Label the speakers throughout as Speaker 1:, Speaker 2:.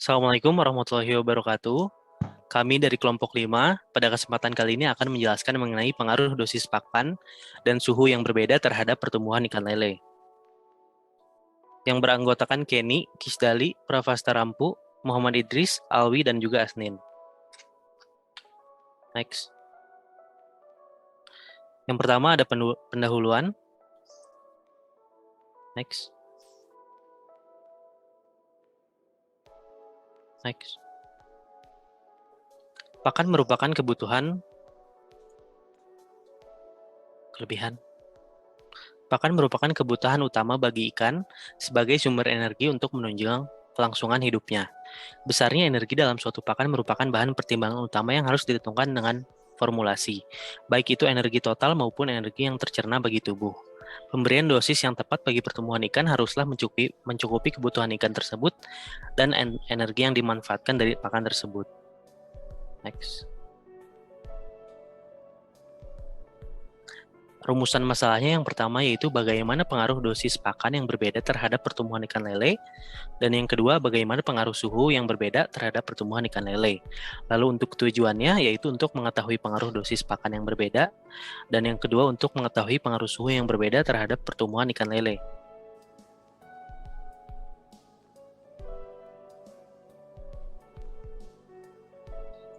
Speaker 1: Assalamualaikum warahmatullahi wabarakatuh. Kami dari kelompok 5 pada kesempatan kali ini akan menjelaskan mengenai pengaruh dosis pakan dan suhu yang berbeda terhadap pertumbuhan ikan lele. Yang beranggotakan Kenny, Kisdali, Pravasta Rampu, Muhammad Idris, Alwi, dan juga Asnin. Next. Yang pertama ada pendahuluan. Next. Next. Pakan merupakan kelebihan. Pakan merupakan kebutuhan utama bagi ikan sebagai sumber energi untuk menunjang kelangsungan hidupnya. Besarnya energi dalam suatu pakan merupakan bahan pertimbangan utama yang harus ditentukan dengan formulasi, baik itu energi total maupun energi yang tercerna bagi tubuh. Pemberian dosis yang tepat bagi pertumbuhan ikan haruslah mencukupi kebutuhan ikan tersebut dan energi yang dimanfaatkan dari pakan tersebut. Next. Rumusan masalahnya yang pertama yaitu bagaimana pengaruh dosis pakan yang berbeda terhadap pertumbuhan ikan lele, dan yang kedua bagaimana pengaruh suhu yang berbeda terhadap pertumbuhan ikan lele. Lalu untuk tujuannya yaitu untuk mengetahui pengaruh dosis pakan yang berbeda, dan yang kedua untuk mengetahui pengaruh suhu yang berbeda terhadap pertumbuhan ikan lele.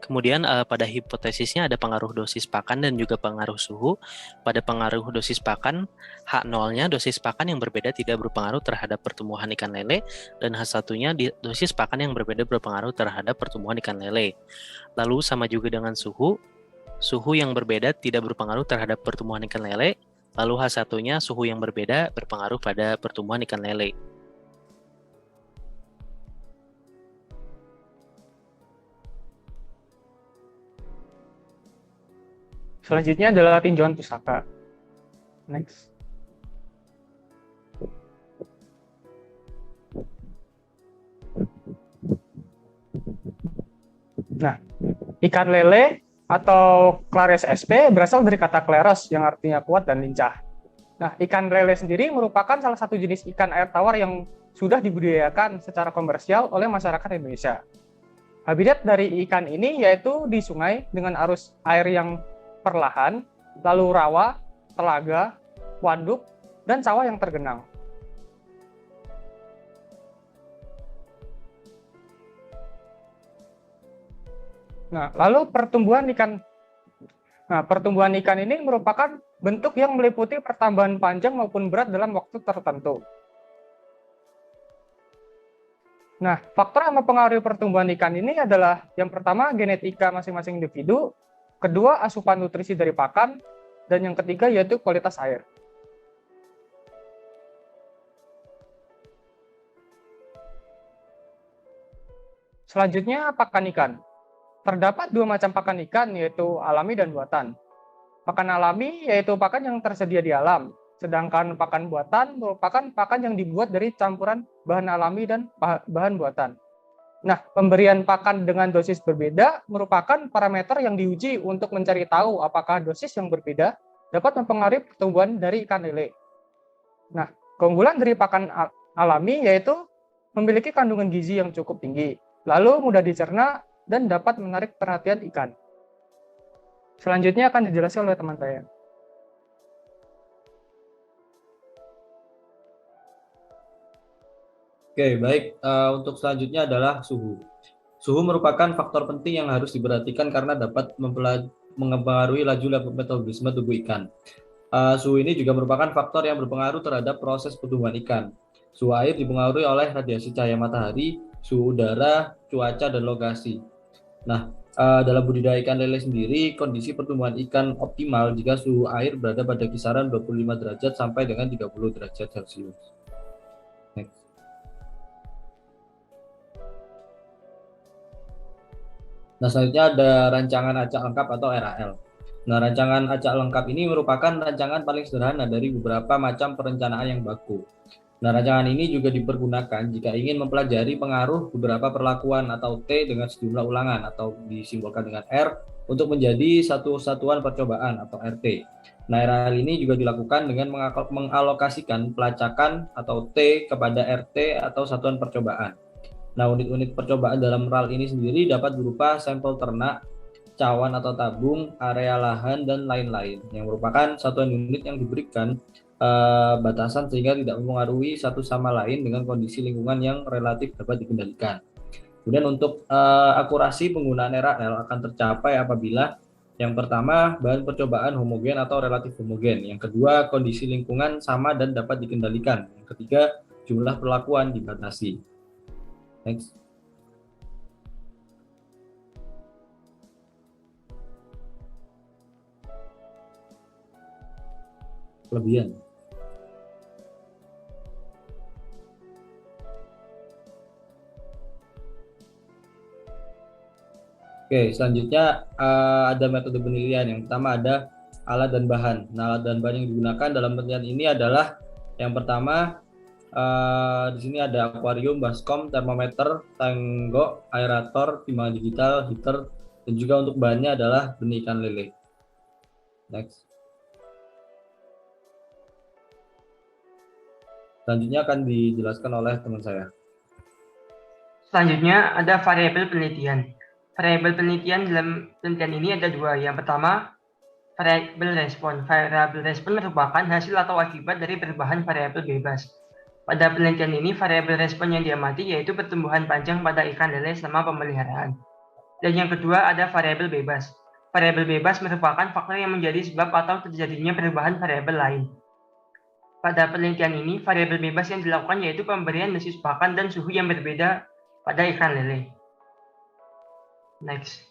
Speaker 1: Kemudian pada hipotesisnya ada pengaruh dosis pakan dan juga pengaruh suhu. Pada pengaruh dosis pakan, H0-nya dosis pakan yang berbeda tidak berpengaruh terhadap pertumbuhan ikan lele, dan H1-nya dosis pakan yang berbeda berpengaruh terhadap pertumbuhan ikan lele. Lalu sama juga dengan suhu yang berbeda tidak berpengaruh terhadap pertumbuhan ikan lele, lalu H1-nya suhu yang berbeda berpengaruh pada pertumbuhan ikan lele.
Speaker 2: Selanjutnya adalah tinjauan pusaka. Next. Nah, ikan lele atau Clarias sp berasal dari kata kleros yang artinya kuat dan lincah. Nah, ikan lele sendiri merupakan salah satu jenis ikan air tawar yang sudah dibudidayakan secara komersial oleh masyarakat Indonesia. Habitat dari ikan ini yaitu di sungai dengan arus air yang perlahan, lalu rawa, telaga, waduk, dan sawah yang tergenang. Nah, lalu pertumbuhan ikan ini merupakan bentuk yang meliputi pertambahan panjang maupun berat dalam waktu tertentu. Nah, faktor yang mempengaruhi pertumbuhan ikan ini adalah yang pertama genetika masing-masing individu, kedua asupan nutrisi dari pakan, dan yang ketiga yaitu kualitas air. Selanjutnya pakan ikan. Terdapat dua macam pakan ikan yaitu alami dan buatan. Pakan alami yaitu pakan yang tersedia di alam, sedangkan pakan buatan merupakan pakan yang dibuat dari campuran bahan alami dan bahan buatan. Nah, pemberian pakan dengan dosis berbeda merupakan parameter yang diuji untuk mencari tahu apakah dosis yang berbeda dapat mempengaruhi pertumbuhan dari ikan lele. Nah, keunggulan dari pakan alami yaitu memiliki kandungan gizi yang cukup tinggi, lalu mudah dicerna dan dapat menarik perhatian ikan. Selanjutnya akan dijelaskan oleh teman saya.
Speaker 3: Oke, baik. Untuk selanjutnya adalah suhu. Suhu merupakan faktor penting yang harus diperhatikan karena dapat mempengaruhi laju metabolisme tubuh ikan. Suhu ini juga merupakan faktor yang berpengaruh terhadap proses pertumbuhan ikan. Suhu air dipengaruhi oleh radiasi cahaya matahari, suhu udara, cuaca, dan lokasi. Nah, dalam budidaya ikan lele sendiri, kondisi pertumbuhan ikan optimal jika suhu air berada pada kisaran 25 derajat sampai dengan 30 derajat Celcius. Next. Nah, selanjutnya ada rancangan acak lengkap atau RAL. Nah, rancangan acak lengkap ini merupakan rancangan paling sederhana dari beberapa macam perencanaan yang baku. Nah, rancangan ini juga dipergunakan jika ingin mempelajari pengaruh beberapa perlakuan atau T dengan sejumlah ulangan atau disimbolkan dengan R untuk menjadi satu satuan percobaan atau RT. Nah, RAL ini juga dilakukan dengan mengalokasikan pelacakan atau T kepada RT atau satuan percobaan. Nah, unit-unit percobaan dalam RAL ini sendiri dapat berupa sampel ternak, cawan atau tabung, area lahan, dan lain-lain, yang merupakan satuan unit yang diberikan batasan sehingga tidak mempengaruhi satu sama lain dengan kondisi lingkungan yang relatif dapat dikendalikan. Kemudian untuk akurasi penggunaan RAL akan tercapai apabila yang pertama, bahan percobaan homogen atau relatif homogen. Yang kedua, kondisi lingkungan sama dan dapat dikendalikan. Yang ketiga, jumlah perlakuan dibatasi. Next. Kelebihan. Oke, selanjutnya ada metode penilaian. Yang pertama ada alat dan bahan. Nah, alat dan bahan yang digunakan dalam penelitian ini adalah yang pertama di sini ada akuarium, baskom, termometer, tenggok, aerator, timbangan digital, heater, dan juga untuk bahannya adalah benih ikan lele. Next. Selanjutnya akan dijelaskan oleh teman saya.
Speaker 4: Selanjutnya ada variabel penelitian. Variabel penelitian dalam penelitian ini ada dua. Yang pertama, variabel respon. Variabel respon merupakan hasil atau akibat dari perubahan variabel bebas. Pada penelitian ini, variabel respon yang diamati yaitu pertumbuhan panjang pada ikan lele selama pemeliharaan. Dan yang kedua ada variabel bebas. Variabel bebas merupakan faktor yang menjadi sebab atau terjadinya perubahan variabel lain. Pada penelitian ini, variabel bebas yang dilakukan yaitu pemberian dosis pakan dan suhu yang berbeda pada ikan lele. Next.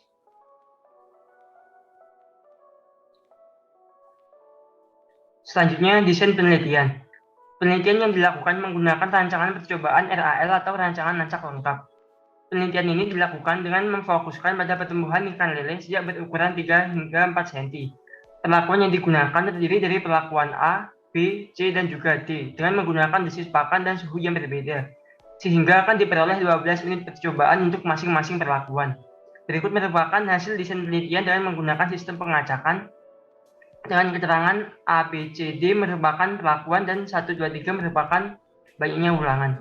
Speaker 4: Selanjutnya, desain penelitian. Penelitian yang dilakukan menggunakan rancangan percobaan RAL atau rancangan lancak lengkap. Penelitian ini dilakukan dengan memfokuskan pada pertumbuhan ikan lele sejak berukuran 3 hingga 4 cm. Perlakuan yang digunakan terdiri dari perlakuan A, B, C, dan juga D dengan menggunakan dosis pakan dan suhu yang berbeda, sehingga akan diperoleh 12 unit percobaan untuk masing-masing perlakuan. Berikut merupakan hasil desain penelitian dengan menggunakan sistem pengacakan dengan keterangan A, B, C, D merupakan perlakuan dan 1, 2, 3 merupakan banyaknya ulangan.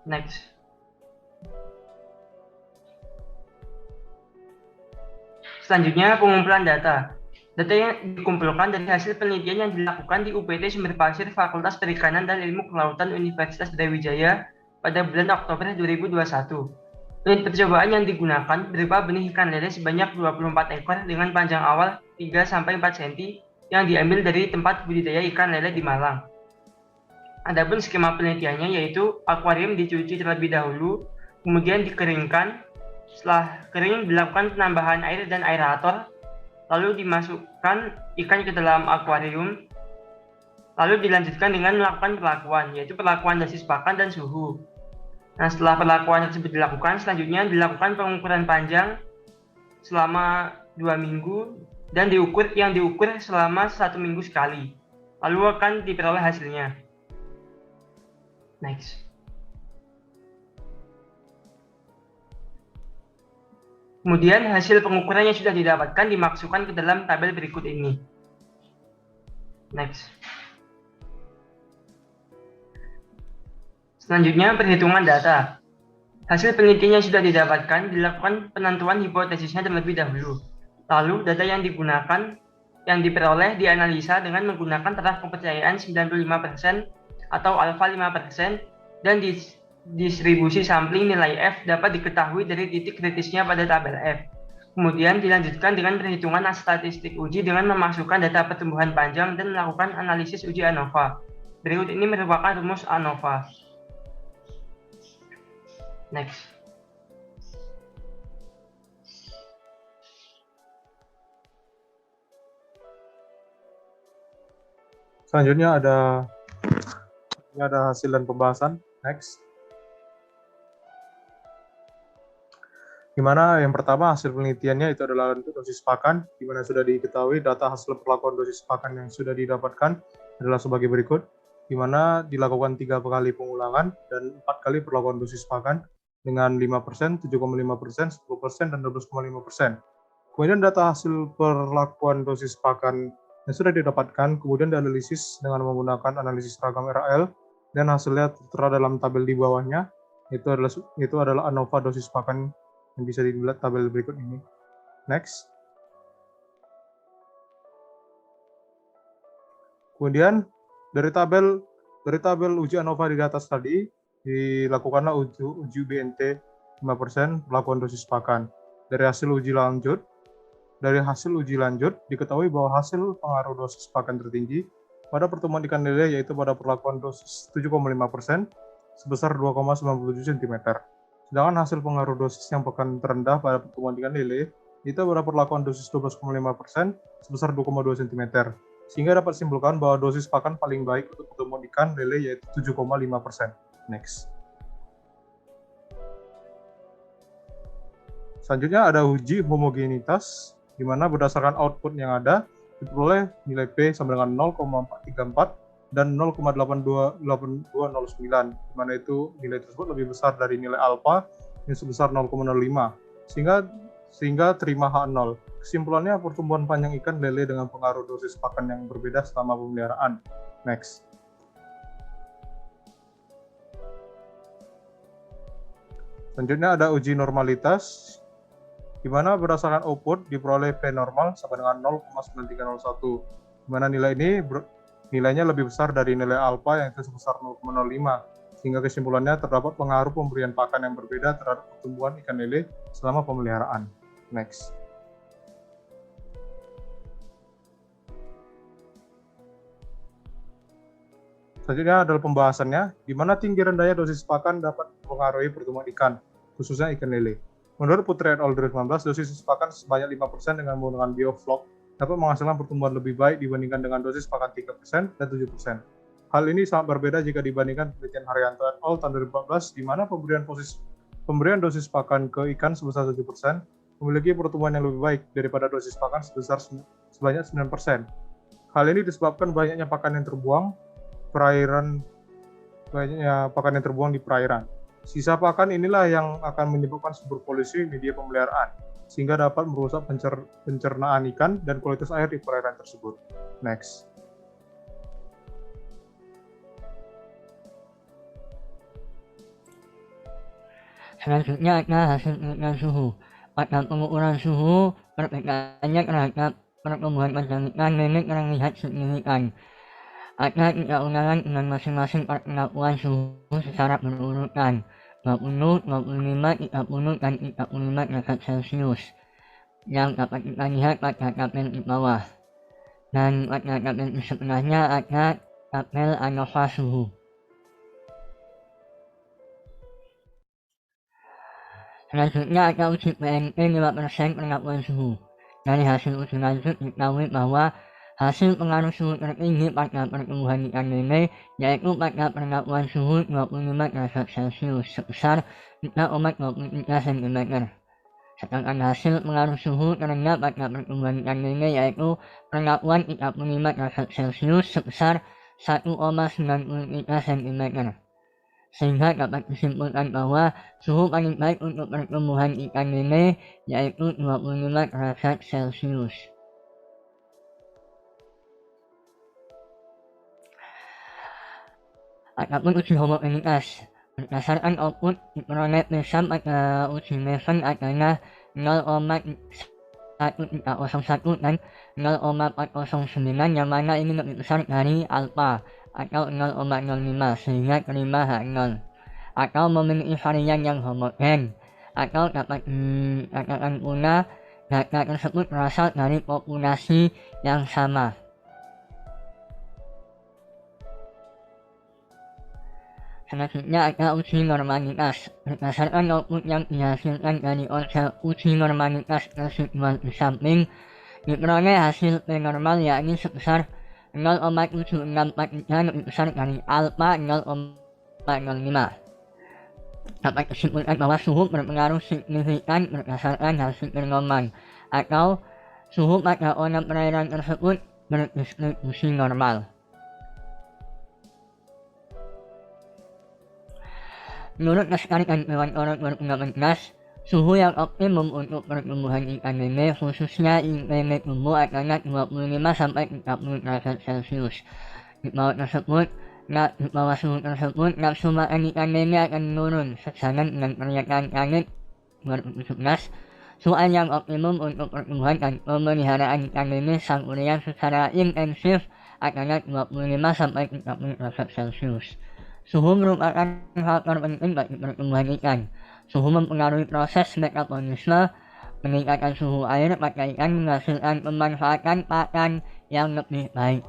Speaker 4: Next. Selanjutnya, pengumpulan data. Data yang dikumpulkan dari hasil penelitian yang dilakukan di UPT Sumber Pasir Fakultas Perikanan dan Ilmu Kelautan Universitas Brawijaya pada bulan Oktober 2021. Unit percobaan yang digunakan berupa benih ikan lele sebanyak 24 ekor dengan panjang awal 3-4 cm yang diambil dari tempat budidaya ikan lele di Malang. Adapun skema penelitiannya yaitu akuarium dicuci terlebih dahulu, kemudian dikeringkan. Setelah kering dilakukan penambahan air dan aerator, lalu dimasukkan ikan ke dalam akuarium, lalu dilanjutkan dengan melakukan perlakuan, yaitu perlakuan dosis pakan dan suhu. Nah, setelah perlakuan tersebut dilakukan, selanjutnya dilakukan pengukuran panjang selama 2 minggu dan diukur selama 1 minggu sekali. Lalu akan diperoleh hasilnya. Next. Kemudian hasil pengukuran yang sudah didapatkan dimasukkan ke dalam tabel berikut ini. Next. Selanjutnya, perhitungan data. Hasil penelitian yang sudah didapatkan dilakukan penentuan hipotesisnya terlebih dahulu. Lalu, data yang digunakan yang diperoleh dianalisa dengan menggunakan taraf kepercayaan 95% atau alfa 5% dan distribusi sampling nilai F dapat diketahui dari titik kritisnya pada tabel F. Kemudian dilanjutkan dengan perhitungan statistik uji dengan memasukkan data pertumbuhan panjang dan melakukan analisis uji ANOVA. Berikut ini merupakan rumus ANOVA. Next.
Speaker 5: Selanjutnya ada hasil dan pembahasan. Next. Dimana yang pertama hasil penelitiannya itu adalah untuk dosis pakan, di mana sudah diketahui data hasil perlakuan dosis pakan yang sudah didapatkan adalah sebagai berikut, di mana dilakukan 3 kali pengulangan dan 4 kali perlakuan dosis pakan dengan 5%, 7,5%, 10%, dan 12,5%. Kemudian data hasil perlakuan dosis pakan yang sudah didapatkan kemudian dianalisis dengan menggunakan analisis ragam RAL dan hasilnya tertera dalam tabel di bawahnya. Itu adalah ANOVA dosis pakan yang bisa dilihat tabel berikut ini. Next. Kemudian dari tabel uji ANOVA di atas tadi dilakukanlah uji BNT 5% perlakuan dosis pakan. Dari hasil uji lanjut diketahui bahwa hasil pengaruh dosis pakan tertinggi pada pertumbuhan ikan lele yaitu pada perlakuan dosis 7,5% sebesar 2,97 cm. Sedangkan hasil pengaruh dosis yang pakan terendah pada pertumbuhan ikan lele itu pada perlakuan dosis 12,5% sebesar 2,2 cm. Sehingga dapat disimpulkan bahwa dosis pakan paling baik untuk pertumbuhan ikan lele yaitu 7,5%. Next. Selanjutnya ada uji homogenitas, di mana berdasarkan output yang ada diperoleh nilai P sama dengan 0,434 dan 0,8209, di mana itu nilai tersebut lebih besar dari nilai alfa yang sebesar 0,05, sehingga terima H0. Kesimpulannya, pertumbuhan panjang ikan lele dengan pengaruh dosis pakan yang berbeda selama pemeliharaan. Next. Selanjutnya ada uji normalitas, di mana berdasarkan output diperoleh P normal sama dengan 0,9301, di mana nilai ini nilainya lebih besar dari nilai alfa yang itu sebesar 0,05, sehingga kesimpulannya terdapat pengaruh pemberian pakan yang berbeda terhadap pertumbuhan ikan lele selama pemeliharaan. Next. Selanjutnya adalah pembahasannya, di mana tinggi rendahnya dosis pakan dapat mempengaruhi pertumbuhan ikan, khususnya ikan lele. Menurut Putri et al. 2019, dosis pakan sebanyak 5% dengan menggunakan bioflok dapat menghasilkan pertumbuhan lebih baik dibandingkan dengan dosis pakan 3% dan 7%. Hal ini sangat berbeda jika dibandingkan penelitian Haryanto et al. Tahun 2014, di mana pemberian dosis pakan ke ikan sebesar 7% memiliki pertumbuhan yang lebih baik daripada dosis pakan sebesar sebanyak 9%. Hal ini disebabkan banyaknya pakan yang terbuang di perairan. Sisa pakan inilah yang akan menyebabkan subur polusi media pemeliharaan, sehingga dapat merusak pencernaan ikan dan kualitas air di perairan tersebut. Next.
Speaker 6: Selanjutnya adalah hasil penelitian suhu. Pada pengukuran suhu, perbedaannya terhadap pertumbuhan panjang ikan lele terlihat signifikan. Ada 3 ulangan dengan masing-masing perlakuan suhu secara berurutan, 20, 25, 30, dan 35 derajat Celcius, yang dapat kita lihat pada tabel di bawah. Dan pada tabel di sebelahnya ada tabel ANOVA suhu. Selanjutnya ada uji BNT 5% perlakuan suhu. Dari hasil uji lanjut diketahui bahwa hasil pengaruh suhu tertinggi pada pertumbuhan ikan lele yaitu pada perlakuan suhu 25 derajat Celcius sebesar 3,23 cm. Sedangkan hasil pengaruh suhu terendah pada pertumbuhan ikan lele yaitu perlakuan 35 derajat Celcius sebesar 1,93 cm. Sehingga dapat disimpulkan bahwa suhu paling baik untuk pertumbuhan ikan lele yaitu 25 derajat Celcius. Adapun uji homogenitas, berdasarkan output diperoleh P-SUM pada uji level adalah 0,1301 dan 0,409, yang mana ini lebih besar dari alfa atau 0,05, sehingga terima H0, atau memiliki varian yang homogen, atau dapat dikatakan pula data tersebut berasal dari populasi yang sama. Selanjutnya ada uji normalitas. Berdasarkan output yang dihasilkan dari uji normalitas residual di samping, diperoleh hasil P normal yakni sebesar 0,7643, lebih besar dari alfa 0,05. Dapat disimpulkan bahwa suhu berpengaruh signifikan berdasarkan hasil termoman, atau suhu pada orang perairan tersebut berdistribusi normal. Menurut Lestari Dewan Orang 2018, suhu yang optimum untuk pertumbuhan ikan lele, khususnya lele tumbuh, adalah 25-30 derajat Celcius. Di bawah tersebut, Nah, di bawah suhu tersebut, nafsu makan ikan lele akan menurun sejalan dengan pernyataan langit 2017. Suhu yang optimum untuk pertumbuhan dan pemeliharaan ikan lele sangkuriang secara intensif adalah 25-30 derajat Celcius. Suhu merupakan faktor penting bagi pertumbuhan ikan. Suhu mempengaruhi proses metabolisme. Meningkatkan suhu air pada ikan menghasilkan pemanfaatan pakan yang lebih baik.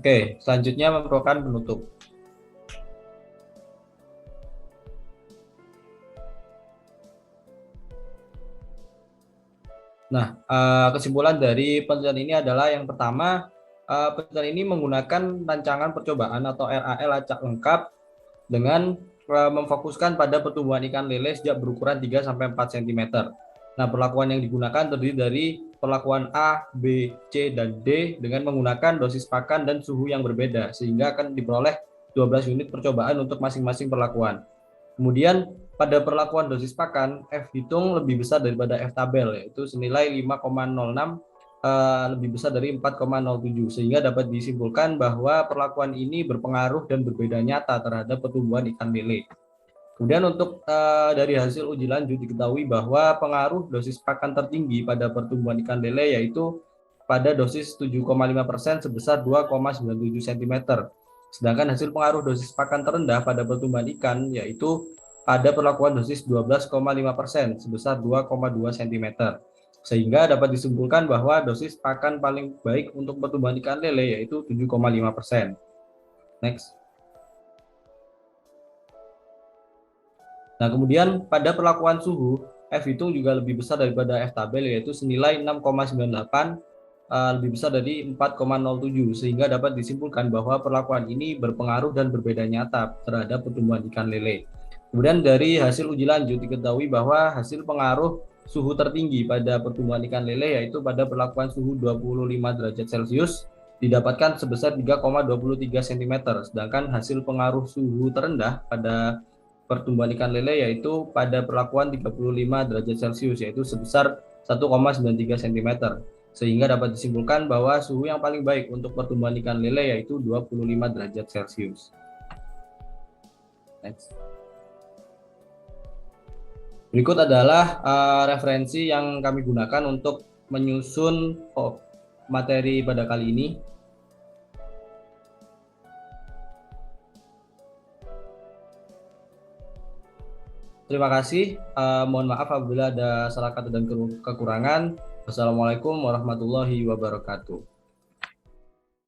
Speaker 3: Oke, selanjutnya merupakan penutup. Nah, kesimpulan dari penelitian ini adalah yang pertama, penelitian ini menggunakan rancangan percobaan atau RAL acak lengkap dengan memfokuskan pada pertumbuhan ikan lele sejak berukuran 3-4 cm. Nah, perlakuan yang digunakan terdiri dari perlakuan A, B, C, dan D dengan menggunakan dosis pakan dan suhu yang berbeda, sehingga akan diperoleh 12 unit percobaan untuk masing-masing perlakuan. Kemudian pada perlakuan dosis pakan, F hitung lebih besar daripada F tabel, yaitu senilai 5,06 lebih besar dari 4,07, sehingga dapat disimpulkan bahwa perlakuan ini berpengaruh dan berbeda nyata terhadap pertumbuhan ikan lele. Kemudian untuk dari hasil uji lanjut diketahui bahwa pengaruh dosis pakan tertinggi pada pertumbuhan ikan lele yaitu pada dosis 7,5% sebesar 2,97 cm. Sedangkan hasil pengaruh dosis pakan terendah pada pertumbuhan ikan yaitu pada perlakuan dosis 12,5% sebesar 2,2 cm. Sehingga dapat disimpulkan bahwa dosis pakan paling baik untuk pertumbuhan ikan lele yaitu 7,5%. Next. Nah, kemudian pada perlakuan suhu, F hitung juga lebih besar daripada F tabel yaitu senilai 6,98 lebih besar dari 4,07, sehingga dapat disimpulkan bahwa perlakuan ini berpengaruh dan berbeda nyata terhadap pertumbuhan ikan lele. Kemudian dari hasil uji lanjut diketahui bahwa hasil pengaruh suhu tertinggi pada pertumbuhan ikan lele yaitu pada perlakuan suhu 25 derajat Celcius didapatkan sebesar 3,23 cm, sedangkan hasil pengaruh suhu terendah pada pertumbuhan ikan lele yaitu pada perlakuan 35 derajat Celcius yaitu sebesar 1,93 cm, sehingga dapat disimpulkan bahwa suhu yang paling baik untuk pertumbuhan ikan lele yaitu 25 derajat Celcius. Next. Berikut adalah referensi yang kami gunakan untuk menyusun materi pada kali ini. Terima kasih. Mohon maaf apabila ada salah kata dan kekurangan. Wassalamualaikum warahmatullahi wabarakatuh.